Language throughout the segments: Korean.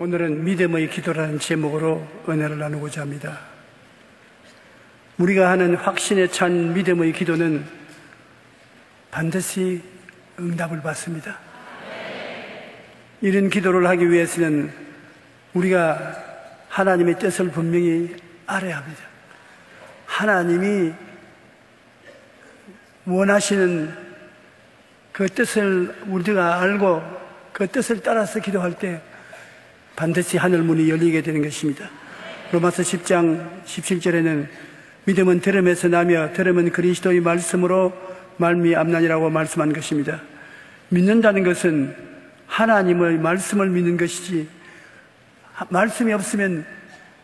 오늘은 믿음의 기도라는 제목으로 은혜를 나누고자 합니다. 우리가 하는 확신에 찬 믿음의 기도는 반드시 응답을 받습니다. 이런 기도를 하기 위해서는 우리가 하나님의 뜻을 분명히 알아야 합니다. 하나님이 원하시는 그 뜻을 우리가 알고 그 뜻을 따라서 기도할 때 반드시 하늘문이 열리게 되는 것입니다. 로마서 10장 17절에는 믿음은 들음에서 나며 들음은 그리스도의 말씀으로 말미암나니라고 말씀한 것입니다. 믿는다는 것은 하나님의 말씀을 믿는 것이지, 말씀이 없으면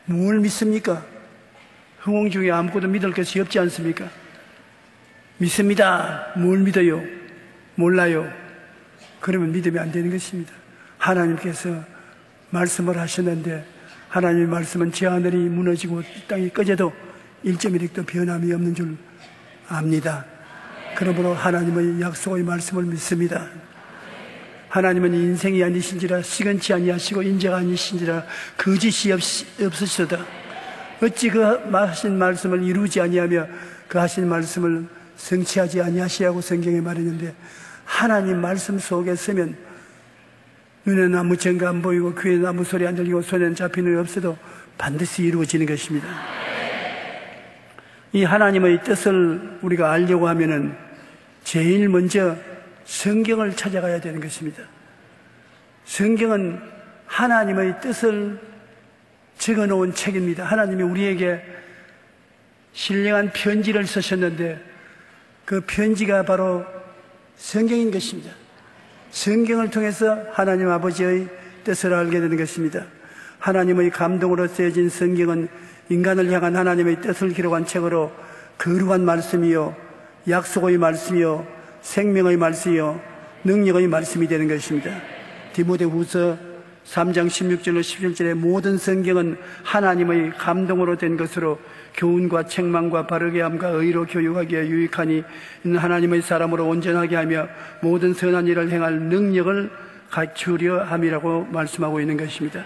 뭘 믿습니까? 흥흥 중에 아무것도 믿을 것이 없지 않습니까? 믿습니다. 뭘 믿어요? 몰라요. 그러면 믿음이 안 되는 것입니다. 하나님께서 말씀을 하셨는데 하나님의 말씀은 저 하늘이 무너지고 땅이 꺼져도 1.1획도 변함이 없는 줄 압니다. 그러므로 하나님의 약속의 말씀을 믿습니다. 하나님은 인생이 아니신지라 시건치 아니하시고 인자가 아니신지라 거짓이 없으시도다. 어찌 그 하신 말씀을 이루지 아니하며 그 하신 말씀을 성취하지 아니하시라고 성경에 말했는데, 하나님 말씀 속에 서면 눈에는 아무 증거 안 보이고 귀에는 아무 소리 안 들리고 손에는 잡히는 일 없어도 반드시 이루어지는 것입니다. 이 하나님의 뜻을 우리가 알려고 하면은 제일 먼저 성경을 찾아가야 되는 것입니다. 성경은 하나님의 뜻을 적어놓은 책입니다. 하나님이 우리에게 신령한 편지를 쓰셨는데 그 편지가 바로 성경인 것입니다. 성경을 통해서 하나님 아버지의 뜻을 알게 되는 것입니다. 하나님의 감동으로 쓰여진 성경은 인간을 향한 하나님의 뜻을 기록한 책으로 거룩한 말씀이요, 약속의 말씀이요, 생명의 말씀이요, 능력의 말씀이 되는 것입니다. 디모데후서 3장 16절로 17절의 모든 성경은 하나님의 감동으로 된 것으로 교훈과 책망과 바르게 함과 의로 교육하기에 유익하니 이는 하나님의 사람으로 온전하게 하며 모든 선한 일을 행할 능력을 갖추려 함이라고 말씀하고 있는 것입니다.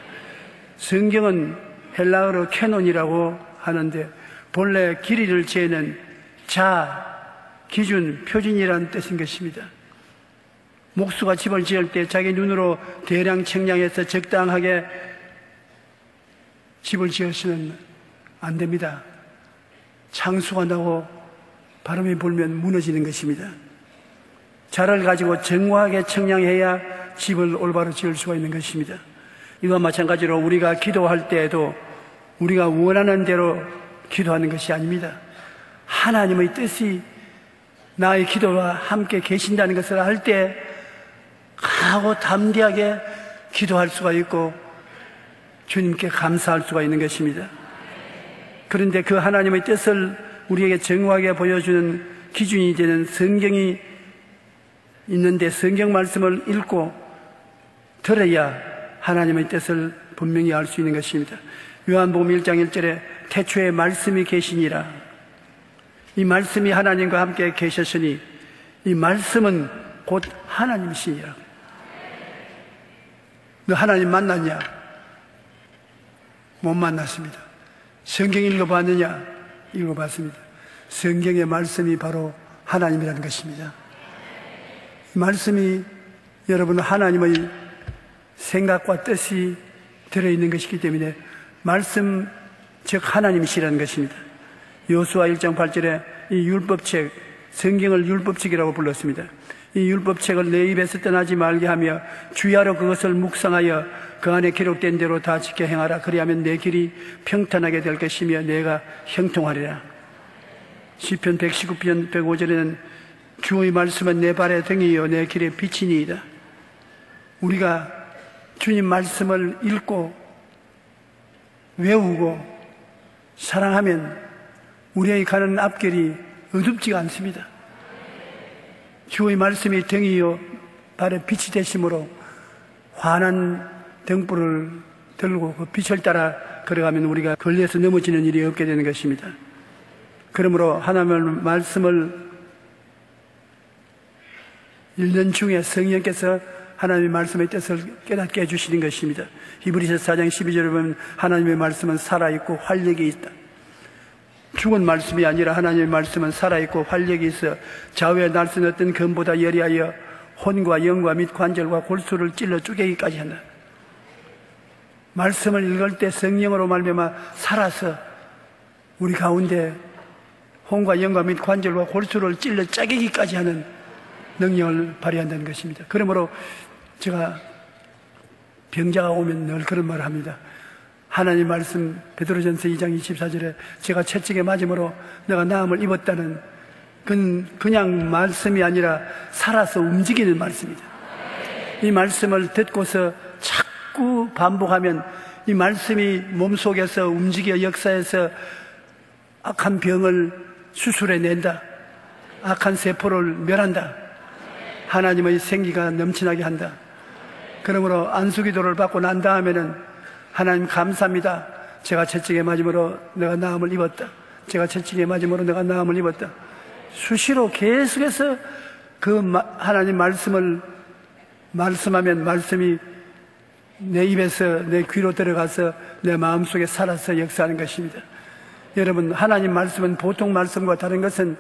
성경은 헬라어로 캐논이라고 하는데 본래 길이를 재는 자, 기준, 표준이라는 뜻인 것입니다. 목수가 집을 지을 때 자기 눈으로 대량 측량해서 적당하게 집을 지으시면 안 됩니다. 창수가 나고 바람이 불면 무너지는 것입니다. 자를 가지고 정확하게 측량해야 집을 올바로 지을 수가 있는 것입니다. 이와 마찬가지로 우리가 기도할 때에도 우리가 원하는 대로 기도하는 것이 아닙니다. 하나님의 뜻이 나의 기도와 함께 계신다는 것을 알 때 강하고 담대하게 기도할 수가 있고 주님께 감사할 수가 있는 것입니다. 그런데 그 하나님의 뜻을 우리에게 정확하게 보여주는 기준이 되는 성경이 있는데, 성경 말씀을 읽고 들어야 하나님의 뜻을 분명히 알 수 있는 것입니다. 요한복음 1장 1절에 태초에 말씀이 계시니라. 이 말씀이 하나님과 함께 계셨으니 이 말씀은 곧 하나님이시니라. 너 하나님 만났냐? 못 만났습니다. 성경 읽어봤느냐? 읽어봤습니다. 성경의 말씀이 바로 하나님이라는 것입니다. 말씀이 여러분 하나님의 생각과 뜻이 들어있는 것이기 때문에 말씀 즉 하나님이시라는 것입니다. 여호수아 1장 8절에 이 율법책, 성경을 율법책이라고 불렀습니다. 이 율법책을 내 입에서 떠나지 말게 하며 주야로 그것을 묵상하여 그 안에 기록된 대로 다 지켜 행하라. 그리하면 내 길이 평탄하게 될 것이며 내가 형통하리라. 시편 119편 105절에는 주의 말씀은 내 발의 등이요 내 길의 빛이니이다. 우리가 주님 말씀을 읽고 외우고 사랑하면 우리의 가는 앞길이 어둡지가 않습니다. 주의 말씀이 등이요 발의 빛이 되심으로 환한 등불을 들고 그 빛을 따라 걸어가면 우리가 걸려서 넘어지는 일이 없게 되는 것입니다. 그러므로 하나님의 말씀을 읽는 중에 성령께서 하나님의 말씀의 뜻을 깨닫게 해주시는 것입니다. 히브리서 4장 12절에 보면 하나님의 말씀은 살아있고 활력이 있다. 죽은 말씀이 아니라 하나님의 말씀은 살아있고 활력이 있어 좌우에 날선 어떤 검보다 예리하여 혼과 영과 및 관절과 골수를 찔러 쪼개기까지 한다. 말씀을 읽을 때 성령으로 말미암아 살아서 우리 가운데 혼과 영과 및 관절과 골수를 찔러 짜개기까지 하는 능력을 발휘한다는 것입니다. 그러므로 제가 병자가 오면 늘 그런 말을 합니다. 하나님 말씀 베드로전서 2장 24절에 제가 채찍에 맞음으로 내가 나음을 입었다는 그냥 말씀이 아니라 살아서 움직이는 말씀이다. 이 말씀을 듣고서 자꾸 반복하면 이 말씀이 몸속에서 움직여 역사해서 악한 병을 수술해낸다. 악한 세포를 멸한다. 하나님의 생기가 넘치나게 한다. 그러므로 안수기도를 받고 난 다음에는 하나님 감사합니다. 제가 채찍에 맞음으로 내가 나음을 입었다. 제가 채찍에 맞음으로 내가 나음을 입었다. 수시로 계속해서 하나님 말씀을 말씀하면 말씀이 내 입에서 내 귀로 들어가서 내 마음속에 살아서 역사하는 것입니다. 여러분, 하나님 말씀은 보통 말씀과 다른 것은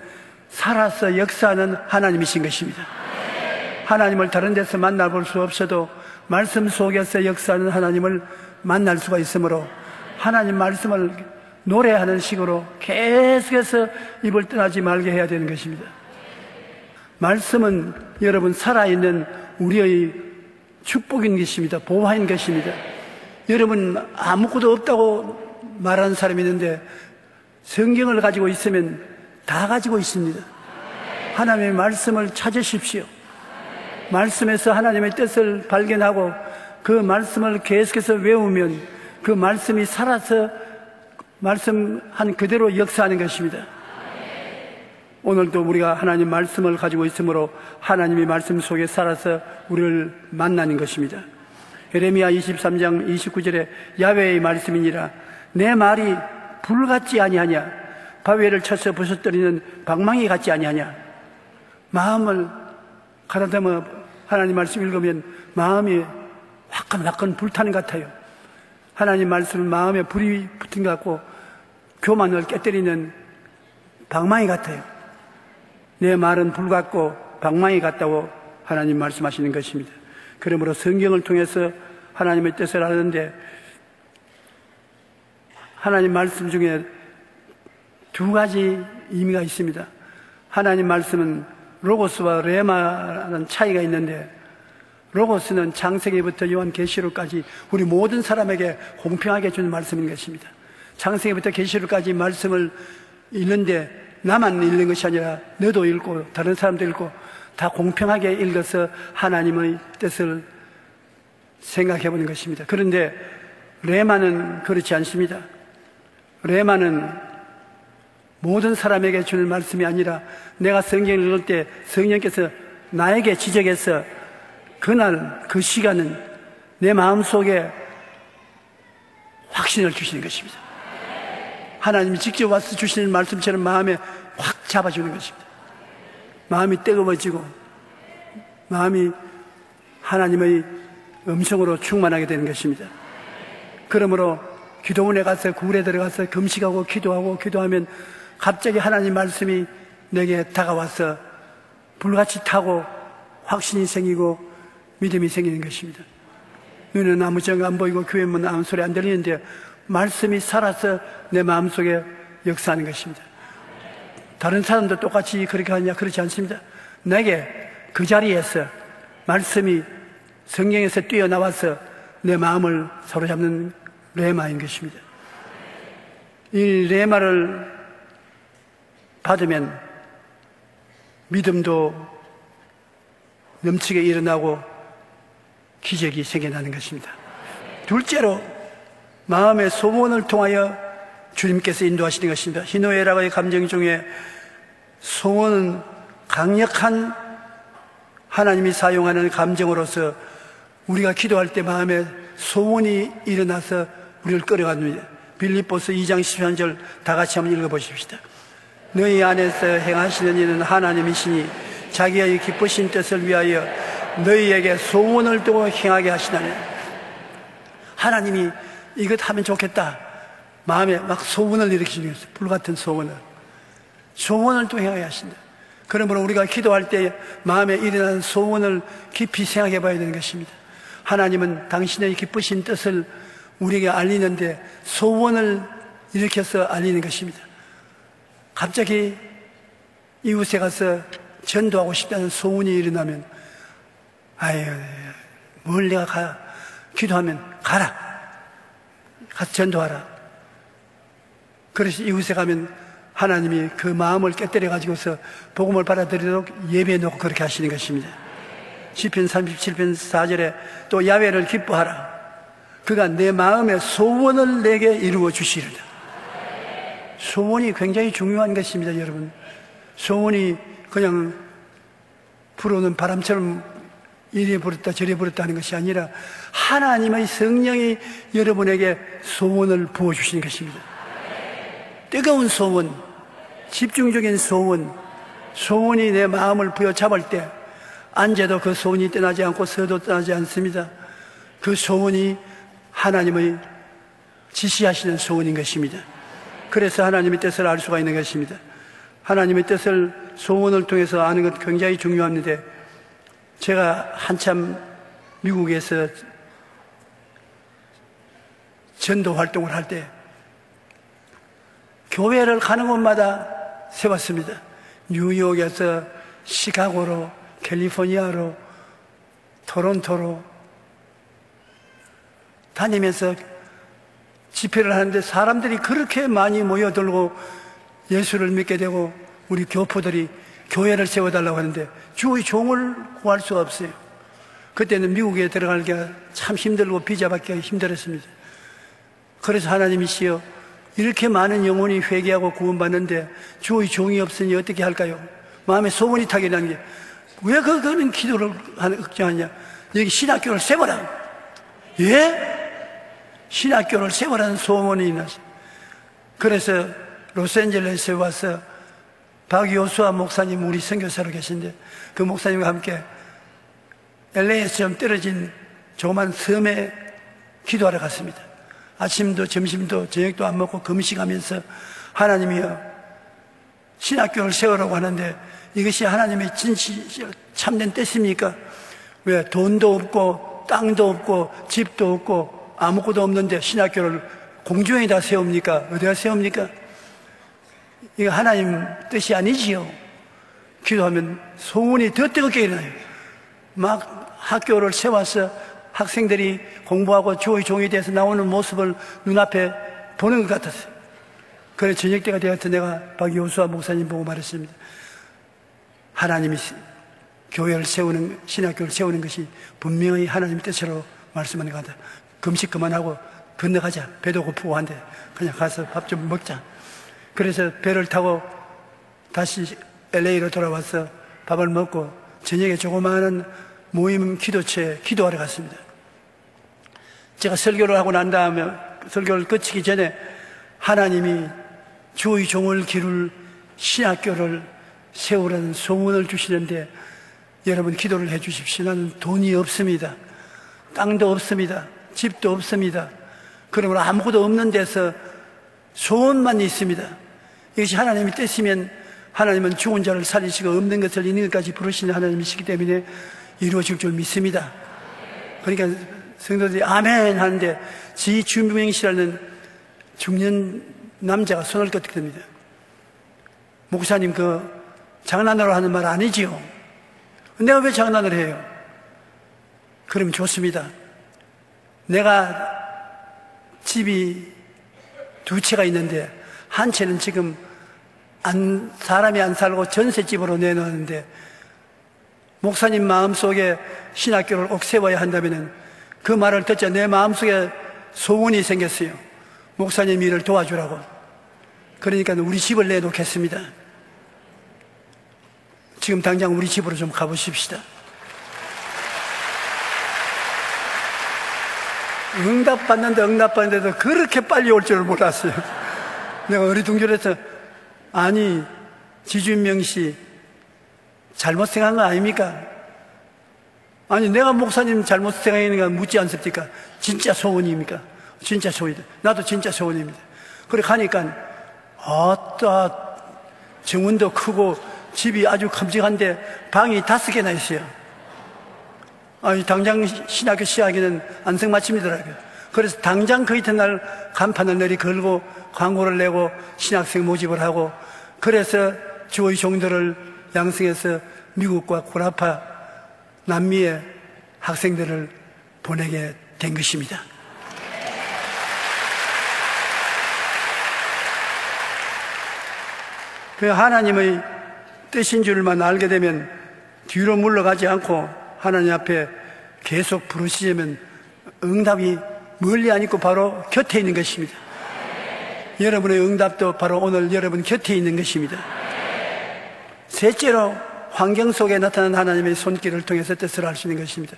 살아서 역사하는 하나님이신 것입니다. 하나님을 다른 데서 만나볼 수 없어도 말씀 속에서 역사하는 하나님을 만날 수가 있으므로 하나님 말씀을 노래하는 식으로 계속해서 입을 떠나지 말게 해야 되는 것입니다. 말씀은 여러분 살아있는 우리의 축복인 것입니다. 보화인 것입니다. 여러분 아무것도 없다고 말하는 사람이 있는데 성경을 가지고 있으면 다 가지고 있습니다. 하나님의 말씀을 찾으십시오. 말씀에서 하나님의 뜻을 발견하고 그 말씀을 계속해서 외우면 그 말씀이 살아서 말씀한 그대로 역사하는 것입니다. 오늘도 우리가 하나님 말씀을 가지고 있으므로 하나님의 말씀 속에 살아서 우리를 만나는 것입니다. 예레미야 23장 29절에 야훼의 말씀이니라 내 말이 불 같지 아니하냐 바위를 쳐서 부서뜨리는 방망이 같지 아니하냐. 마음을 가다듬어 하나님 말씀 읽으면 마음이 화끈화끈 불타는 것 같아요. 하나님 말씀은 마음에 불이 붙은 것 같고 교만을 깨뜨리는 방망이 같아요. 내 말은 불 같고 방망이 같다고 하나님 말씀하시는 것입니다. 그러므로 성경을 통해서 하나님의 뜻을 아는데 하나님 말씀 중에 두 가지 의미가 있습니다. 하나님 말씀은 로고스와 레마라는 차이가 있는데 로고스는 창세기부터 요한계시록까지 우리 모든 사람에게 공평하게 주는 말씀인 것입니다. 창세기부터 계시록까지 말씀을 읽는데 나만 읽는 것이 아니라 너도 읽고 다른 사람도 읽고 다 공평하게 읽어서 하나님의 뜻을 생각해 보는 것입니다. 그런데 레마는 그렇지 않습니다. 레마는 모든 사람에게 주는 말씀이 아니라 내가 성경을 읽을 때 성령께서 나에게 지적해서 그날 그 시간은 내 마음속에 확신을 주시는 것입니다. 하나님이 직접 와서 주시는 말씀처럼 마음에 확 잡아주는 것입니다. 마음이 뜨거워지고 마음이 하나님의 음성으로 충만하게 되는 것입니다. 그러므로 기도원에 가서 굴에 들어가서 금식하고 기도하면 갑자기 하나님 말씀이 내게 다가와서 불같이 타고 확신이 생기고 믿음이 생기는 것입니다. 눈은 아무 정 안 보이고 귀에는 아무 소리 안 들리는데 말씀이 살아서 내 마음속에 역사하는 것입니다. 다른 사람도 똑같이 그렇게 하냐? 그렇지 않습니다. 내게 그 자리에서 말씀이 성경에서 뛰어나와서 내 마음을 사로잡는 레마인 것입니다. 이 레마를 받으면 믿음도 넘치게 일어나고 기적이 생겨나는 것입니다. 둘째로 마음의 소원을 통하여 주님께서 인도하시는 것입니다. 희노애락의 감정 중에 소원은 강력한 하나님이 사용하는 감정으로서 우리가 기도할 때 마음에 소원이 일어나서 우리를 끌어갑니다. 빌립보서 2장 13절 다 같이 한번 읽어보십시다. 너희 안에서 행하시는 이는 하나님이시니 자기의 기쁘신 뜻을 위하여 너희에게 소원을 두고 행하게 하시나니. 하나님이 이것 하면 좋겠다 마음에 막 소원을 일으키시는 거예요. 불같은 소원을 또 행하게 하신다. 그러므로 우리가 기도할 때 마음에 일어나는 소원을 깊이 생각해 봐야 되는 것입니다. 하나님은 당신의 기쁘신 뜻을 우리에게 알리는데 소원을 일으켜서 알리는 것입니다. 갑자기 이웃에 가서 전도하고 싶다는 소원이 일어나면 아유, 뭘 내가 기도하면 가라, 가서 전도하라. 그래서 이웃에 가면 하나님이 그 마음을 깨뜨려 가지고서 복음을 받아들이도록 예배해 놓고 그렇게 하시는 것입니다. 시편 37편 4절에 또 야훼를 기뻐하라, 그가 내 마음의 소원을 내게 이루어 주시리라. 소원이 굉장히 중요한 것입니다. 여러분, 소원이 그냥 불어오는 바람처럼 이리 불었다 저리 불었다 하는 것이 아니라 하나님의 성령이 여러분에게 소원을 부어주시는 것입니다. 뜨거운 소원, 집중적인 소원이 내 마음을 부여잡을 때 앉아도 그 소원이 떠나지 않고 서도 떠나지 않습니다. 그 소원이 하나님의 지시하시는 소원인 것입니다. 그래서 하나님의 뜻을 알 수가 있는 것입니다. 하나님의 뜻을 소원을 통해서 아는 것 굉장히 중요합니다. 제가 한참 미국에서 전도 활동을 할 때 교회를 가는 곳마다 세웠습니다. 뉴욕에서 시카고로, 캘리포니아로, 토론토로 다니면서 집회를 하는데 사람들이 그렇게 많이 모여들고 예수를 믿게 되고 우리 교포들이 교회를 세워달라고 하는데 주의 종을 구할 수가 없어요. 그때는 미국에 들어가기가 참 힘들고 비자 받기가 힘들었습니다. 그래서 하나님이시여, 이렇게 많은 영혼이 회개하고 구원받는데 주의 종이 없으니 어떻게 할까요? 마음에 소원이 타게 나는 게, 왜 그거는 기도를 걱정하냐? 여기 신학교를 세워라. 예? 신학교를 세워라는 소원이 났어요. 그래서 로스앤젤레스에 와서 박요수아 목사님, 우리 선교사로 계신데 그 목사님과 함께 LA에서 좀 떨어진 조그만 섬에 기도하러 갔습니다. 아침도 점심도 저녁도 안 먹고 금식하면서 하나님이여, 신학교를 세우라고 하는데 이것이 하나님의 참된 뜻입니까? 왜 돈도 없고 땅도 없고 집도 없고 아무것도 없는데 신학교를 공중에다 세웁니까? 어디다 세웁니까? 이거 하나님 뜻이 아니지요. 기도하면 소원이 더 뜨겁게 일어나요. 막 학교를 세워서 학생들이 공부하고 주의 종이 돼서 나오는 모습을 눈앞에 보는 것 같았어요. 그래서 저녁 때가 되어서 내가 박요수아 목사님 보고 말했습니다. 하나님이 교회를 세우는, 신학교를 세우는 것이 분명히 하나님의 뜻으로 말씀하는 것 같다. 금식 그만하고 건너가자. 배도 고프고 한데 그냥 가서 밥 좀 먹자. 그래서 배를 타고 다시 LA로 돌아와서 밥을 먹고 저녁에 조그마한 모임 기도처에 기도하러 갔습니다. 제가 설교를 하고 난 다음에 설교를 끝이기 전에 하나님이 주의 종을 기를 신학교를 세우라는 소원을 주시는데 여러분 기도를 해 주십시오. 나는 돈이 없습니다. 땅도 없습니다. 집도 없습니다. 그러므로 아무것도 없는 데서 소원만 있습니다. 이것이 하나님의 뜻이면 하나님은 죽은 자를 살리시고 없는 것을 있는 것까지 부르시는 하나님이시기 때문에 이루어질 줄 믿습니다. 그러니까 성도들이 아멘 하는데 지 주명씨라는 중년 남자가 손을 끄덕입니다. 목사님, 그 장난으로 하는 말 아니지요? 내가 왜 장난을 해요? 그럼 좋습니다. 내가 집이 두 채가 있는데 한 채는 지금 사람이 안 살고 전셋집으로 내놓았는데 목사님 마음속에 신학교를 꼭 세워야 한다면 그 말을 듣자 내 마음속에 소원이 생겼어요. 목사님 일을 도와주라고. 그러니까 우리 집을 내놓겠습니다. 지금 당장 우리 집으로 좀 가보십시다. 응답받는데도 그렇게 빨리 올 줄 몰랐어요. 내가 어리둥절해서 아니 지준명 씨 잘못 생각한 거 아닙니까? 아니, 내가 목사님 잘못 생각하니까 묻지 않습니까? 진짜 소원입니까? 진짜 소원이다. 나도 진짜 소원입니다. 그래 가니까, 정원도 크고 집이 아주 큼직한데 방이 5개나 있어요. 아니, 당장 신학교 시작에는 안성맞춤이더라고요. 그래서 당장 그 이튿날 간판을 내리 걸고 광고를 내고 신학생 모집을 하고, 그래서 주의 종들을 양성해서 미국과 구라파 남미의 학생들을 보내게 된 것입니다. 그 하나님의 뜻인 줄만 알게 되면 뒤로 물러가지 않고 하나님 앞에 계속 부르시면 응답이 멀리 안 있고 바로 곁에 있는 것입니다. 여러분의 응답도 바로 오늘 여러분 곁에 있는 것입니다. 셋째로, 환경 속에 나타난 하나님의 손길을 통해서 뜻을 알 수 있는 것입니다.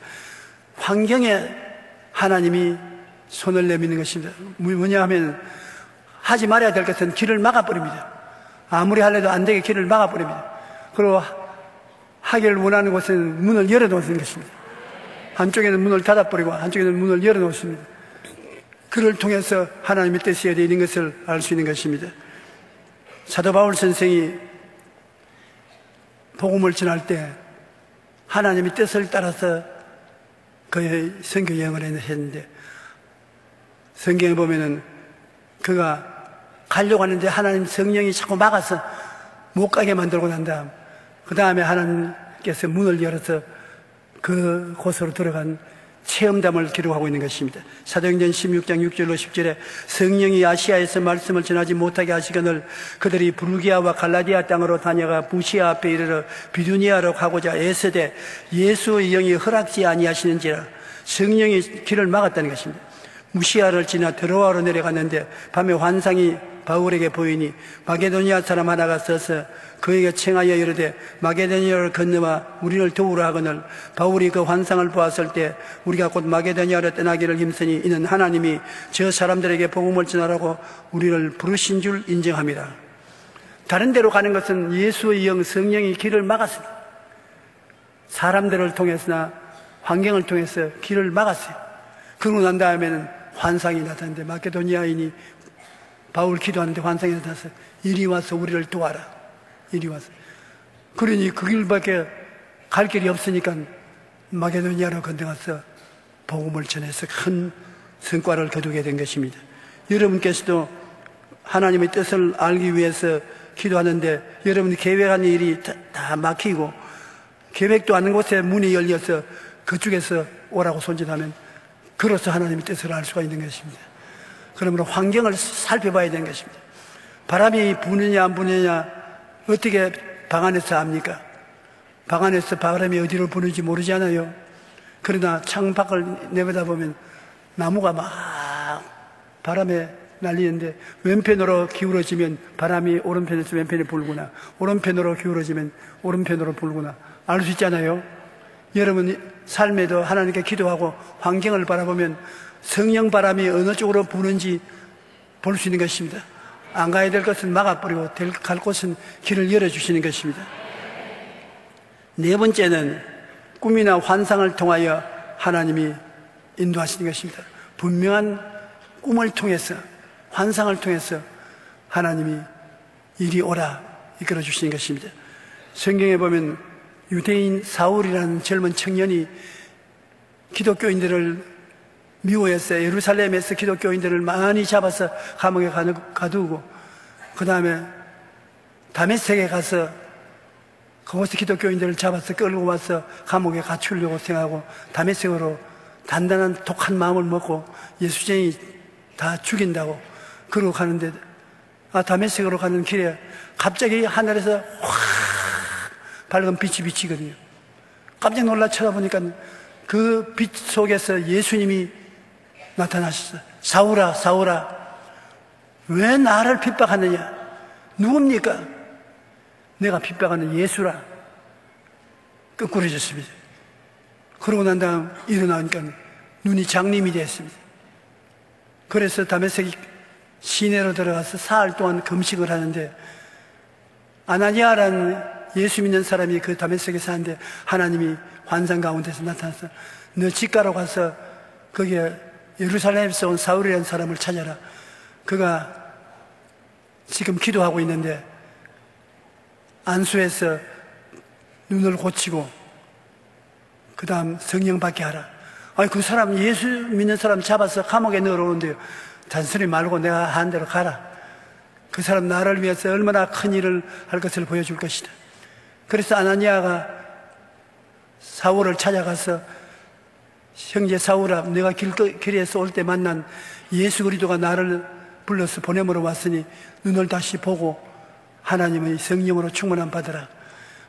환경에 하나님이 손을 내미는 것입니다. 뭐냐 하면, 하지 말아야 될 것은 길을 막아버립니다. 아무리 하려도 안 되게 길을 막아버립니다. 그리고 하기를 원하는 곳은 문을 열어놓는 것입니다. 한쪽에는 문을 닫아버리고 한쪽에는 문을 열어놓습니다. 그를 통해서 하나님의 뜻이 어디에 있는 것을 알 수 있는 것입니다. 사도 바울 선생이 복음을 전할 때 하나님의 뜻을 따라서 그의 선교 여행을 했는데, 성경에 보면은 그가 가려고 하는데 하나님 성령이 자꾸 막아서 못 가게 만들고 난 다음, 그 다음에 하나님께서 문을 열어서 그 곳으로 들어간 체험담을 기록하고 있는 것입니다. 사도행전 16장 6절로 10절에 성령이 아시아에서 말씀을 전하지 못하게 하시거늘 그들이 부르기아와 갈라디아 땅으로 다녀가 부시아 앞에 이르러 비두니아로 가고자 애쓰되 예수의 영이 허락지 아니하시는지라. 성령이 길을 막았다는 것입니다. 무시아를 지나 드로아로 내려갔는데 밤에 환상이 바울에게 보이니 마게도니아 사람 하나가 서서 그에게 청하여 이르되 마게도니아를 건너와 우리를 도우라 하거늘 바울이 그 환상을 보았을 때 우리가 곧 마게도니아로 떠나기를 힘쓰니 이는 하나님이 저 사람들에게 복음을 전하라고 우리를 부르신 줄 인정합니다. 다른 데로 가는 것은 예수의 영 성령이 길을 막았습니다. 사람들을 통해서나 환경을 통해서 길을 막았어요. 그러고 난 다음에는 환상이 나타났는데 마게도니아인이 바울 기도하는데 환상이 나타나서 이리 와서 우리를 도와라. 이리 와서. 그러니 그 길밖에 갈 길이 없으니까 마게도니아로 건너가서 복음을 전해서 큰 성과를 거두게 된 것입니다. 여러분께서도 하나님의 뜻을 알기 위해서 기도하는데 여러분이 계획한 일이 다 막히고 계획도 않은 곳에 문이 열려서 그쪽에서 오라고 손짓하면 그로서 하나님의 뜻을 알 수가 있는 것입니다. 그러므로 환경을 살펴봐야 되는 것입니다. 바람이 부느냐 안 부느냐 어떻게 방 안에서 압니까? 방 안에서 바람이 어디로 부는지 모르잖아요. 그러나 창 밖을 내려다보면 나무가 막 바람에 날리는데 왼편으로 기울어지면 바람이 오른편에서 왼편에 불구나, 오른편으로 기울어지면 오른편으로 불구나 알 수 있잖아요. 여러분 삶에도 하나님께 기도하고 환경을 바라보면 성령 바람이 어느 쪽으로 부는지 볼 수 있는 것입니다. 안 가야 될 것은 막아버리고 갈 곳은 길을 열어주시는 것입니다. 네 번째는 꿈이나 환상을 통하여 하나님이 인도하시는 것입니다. 분명한 꿈을 통해서 환상을 통해서 하나님이 이리 오라 이끌어 주시는 것입니다. 성경에 보면 유대인 사울이라는 젊은 청년이 기독교인들을 미워해서 예루살렘에서 기독교인들을 많이 잡아서 감옥에 가두고 그 다음에 다메섹에 가서 그곳에 기독교인들을 잡아서 끌고 와서 감옥에 갇히려고 생각하고 다메섹으로 단단한 독한 마음을 먹고 예수쟁이 다 죽인다고 그러고 가는데 다메섹으로 가는 길에 갑자기 하늘에서 확 밝은 빛이 비치거든요. 깜짝 놀라 쳐다보니까 그 빛 속에서 예수님이 나타나셨어요. 사울아 사울아 왜 나를 핍박하느냐? 누굽니까? 내가 핍박하는 예수라. 끄꾸러졌습니다. 그러고 난 다음 일어나니까 눈이 장님이 됐습니다. 그래서 다메섹 시내로 들어가서 사흘 동안 금식을 하는데 아나니아라는 예수 믿는 사람이 그 다메섹에 사는데 하나님이 환상 가운데서 나타나서 너 집가로 가서 거기에 예루살렘에서 온 사울이라는 사람을 찾아라. 그가 지금 기도하고 있는데 안수해서 눈을 고치고 그 다음 성령 받게 하라. 아니 그 사람 예수 믿는 사람 잡아서 감옥에 넣어놓는데요. 잔소리 말고 내가 한 대로 가라. 그 사람 나를 위해서 얼마나 큰 일을 할 것을 보여줄 것이다. 그래서 아나니아가 사울을 찾아가서 형제 사울아, 내가 길에서 올 때 만난 예수 그리스도가 나를 불러서 보냄으로 왔으니 눈을 다시 보고 하나님의 성령으로 충만함 받으라.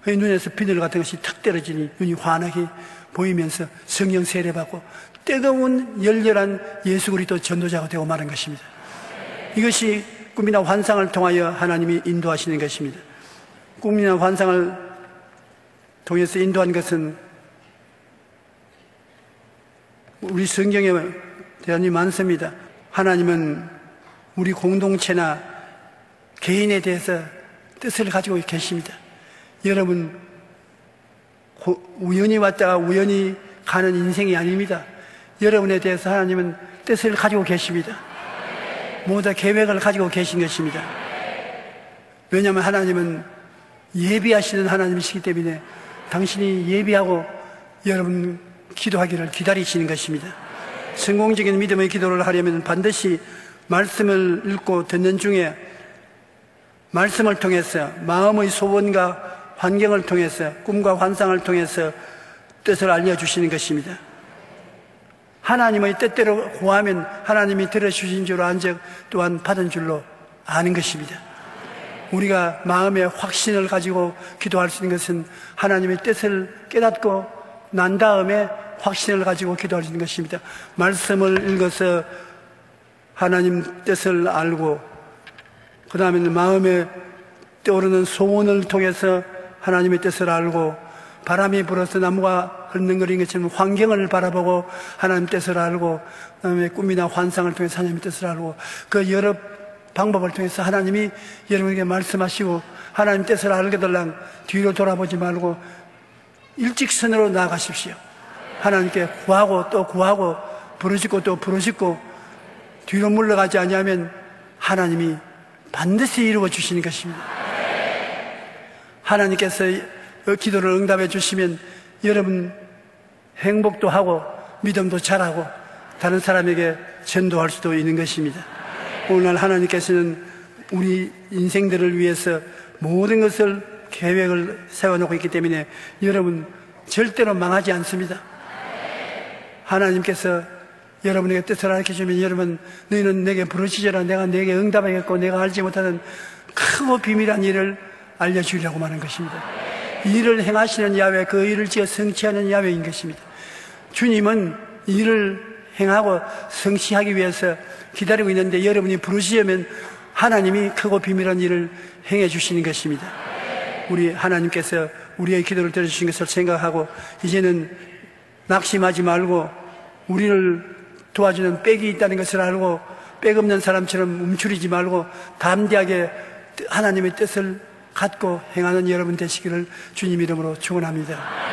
그 눈에서 비늘 같은 것이 탁 떨어지니 눈이 환하게 보이면서 성령 세례받고 뜨거운 열렬한 예수 그리스도 전도자가 되고 마는 것입니다. 이것이 꿈이나 환상을 통하여 하나님이 인도하시는 것입니다. 꿈이나 환상을 통해서 인도한 것은 우리 성경에 대한이 많습니다. 하나님은 우리 공동체나 개인에 대해서 뜻을 가지고 계십니다. 여러분 우연히 왔다가 우연히 가는 인생이 아닙니다. 여러분에 대해서 하나님은 뜻을 가지고 계십니다. 모두 다 계획을 가지고 계신 것입니다. 왜냐하면 하나님은 예비하시는 하나님이시기 때문에 당신이 예비하고 여러분 기도하기를 기다리시는 것입니다. 성공적인 믿음의 기도를 하려면 반드시 말씀을 읽고 듣는 중에 말씀을 통해서 마음의 소원과 환경을 통해서 꿈과 환상을 통해서 뜻을 알려주시는 것입니다. 하나님의 뜻대로 구하면 하나님이 들어주신 줄 안 적 또한 받은 줄로 아는 것입니다. 우리가 마음의 확신을 가지고 기도할 수 있는 것은 하나님의 뜻을 깨닫고 난 다음에 확신을 가지고 기도할 수 있는 것입니다. 말씀을 읽어서 하나님 뜻을 알고 그 다음에는 마음에 떠오르는 소원을 통해서 하나님의 뜻을 알고 바람이 불어서 나무가 흘렁거리는 것처럼 환경을 바라보고 하나님 뜻을 알고 그 다음에 꿈이나 환상을 통해서 하나님의 뜻을 알고 그 여러 방법을 통해서 하나님이 여러분에게 말씀하시고 하나님 뜻을 알게 달랑 뒤로 돌아보지 말고 일직선으로 나아가십시오. 하나님께 구하고 또 구하고 부르짖고 또 부르짖고 뒤로 물러가지 않으면 하나님이 반드시 이루어 주시는 것입니다. 하나님께서 기도를 응답해 주시면 여러분 행복도 하고 믿음도 잘하고 다른 사람에게 전도할 수도 있는 것입니다. 오늘날 하나님께서는 우리 인생들을 위해서 모든 것을 계획을 세워놓고 있기 때문에 여러분 절대로 망하지 않습니다. 하나님께서 여러분에게 뜻을 알려주면 여러분 너희는 내게 부르짖어라 내가 내게 응답하겠고 내가 알지 못하는 크고 비밀한 일을 알려주려고 하는 것입니다. 일을 행하시는 야훼, 그 일을 지어 성취하는 야훼인 것입니다. 주님은 일을 행하고 성취하기 위해서 기다리고 있는데 여러분이 부르시면 하나님이 크고 비밀한 일을 행해 주시는 것입니다. 우리 하나님께서 우리의 기도를 들어주신 것을 생각하고 이제는 낙심하지 말고 우리를 도와주는 백이 있다는 것을 알고 백 없는 사람처럼 움츠리지 말고 담대하게 하나님의 뜻을 갖고 행하는 여러분 되시기를 주님 이름으로 축원합니다.